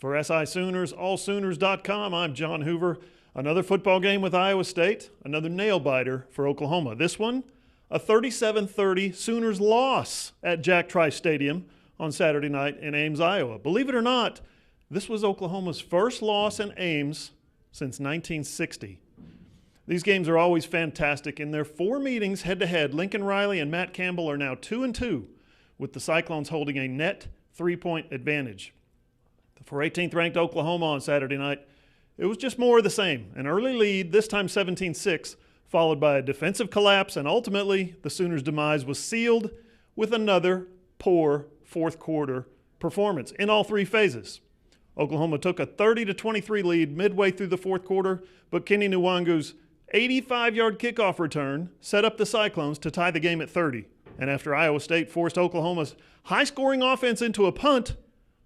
For SI Sooners, allsooners.com, I'm John Hoover. Another football game with Iowa State, another nail-biter for Oklahoma. This one, a 37-30 Sooners loss at Jack Trice Stadium on Saturday night in Ames, Iowa. Believe it or not, this was Oklahoma's first loss in Ames since 1960. These games are always fantastic. In their 4 meetings head-to-head, Lincoln Riley and Matt Campbell are now 2-2, with the Cyclones holding a net 3-point advantage. For 18th ranked Oklahoma on Saturday night, it was just more of the same. An early lead, this time 17-6, followed by a defensive collapse, and ultimately the Sooners' demise was sealed with another poor fourth quarter performance in all 3 phases. Oklahoma took a 30-23 lead midway through the fourth quarter, but Kenny Nwangu's 85-yard kickoff return set up the Cyclones to tie the game at 30. And after Iowa State forced Oklahoma's high-scoring offense into a punt,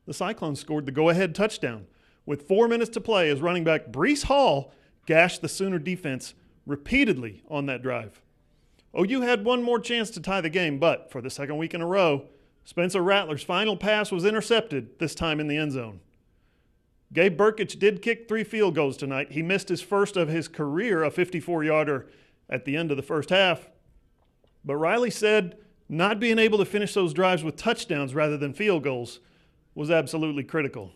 the Cyclones scored the go-ahead touchdown with 4 minutes to play as running back Breece Hall gashed the Sooner defense repeatedly on that drive. OU had one more chance to tie the game, but for the second week in a row, Spencer Rattler's final pass was intercepted, this time in the end zone. Gabe Burkich did kick 3 field goals tonight. He missed his first of his career, a 54-yarder, at the end of the first half. But Riley said not being able to finish those drives with touchdowns rather than field goals was absolutely critical.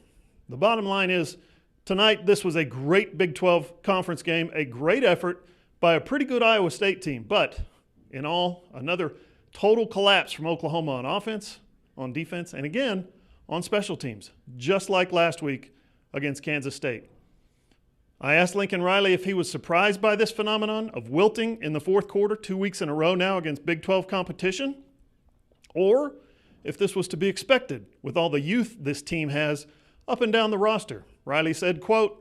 The bottom line is, tonight this was a great Big 12 conference game, a great effort by a pretty good Iowa State team. But in all, another total collapse from Oklahoma on offense, on defense, and again, on special teams, just like last week against Kansas State. I asked Lincoln Riley if he was surprised by this phenomenon of wilting in the fourth quarter 2 weeks in a row now against Big 12 competition, or if this was to be expected with all the youth this team has up and down the roster. Riley said, quote,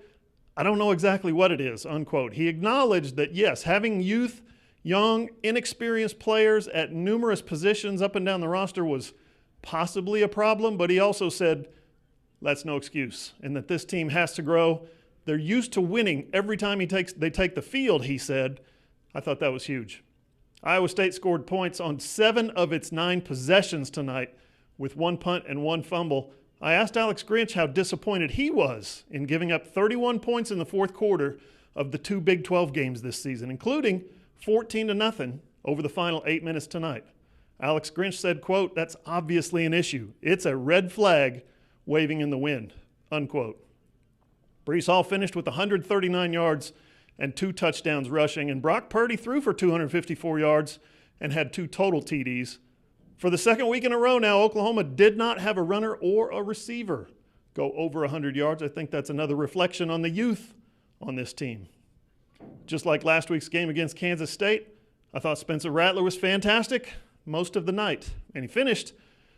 "I don't know exactly what it is," unquote. He acknowledged that, yes, having youth, young, inexperienced players at numerous positions up and down the roster was possibly a problem, but he also said that's no excuse and that this team has to grow. They're used to winning every time they take the field, he said. I thought that was huge. Iowa State scored points on 7 of its 9 possessions tonight with 1 punt and 1 fumble. I asked Alex Grinch how disappointed he was in giving up 31 points in the fourth quarter of the 2 Big 12 games this season, including 14-0 over the final 8 minutes tonight. Alex Grinch said, quote, "That's obviously an issue. It's a red flag waving in the wind," unquote. Breece Hall finished with 139 yards and 2 touchdowns rushing, and Brock Purdy threw for 254 yards and had 2 total TDs. For the second week in a row now, Oklahoma did not have a runner or a receiver go over 100 yards. I think that's another reflection on the youth on this team. Just like last week's game against Kansas State, I thought Spencer Rattler was fantastic most of the night, and he finished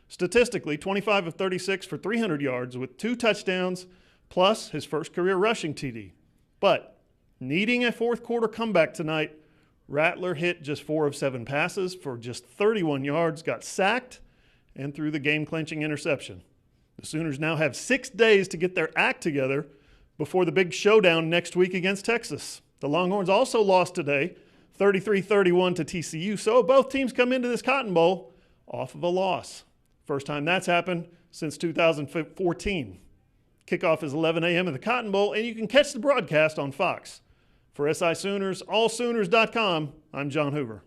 statistically 25 of 36 for 300 yards with 2 touchdowns plus his first career rushing TD. But needing a fourth quarter comeback tonight, Rattler hit just 4 of 7 passes for just 31 yards, got sacked, and threw the game-clinching interception. The Sooners now have 6 days to get their act together before the big showdown next week against Texas. The Longhorns also lost today, 33-31 to TCU, so both teams come into this Cotton Bowl off of a loss. First time that's happened since 2014. Kickoff is 11 a.m. in the Cotton Bowl, and you can catch the broadcast on Fox. For SI Sooners, allsooners.com, I'm John Hoover.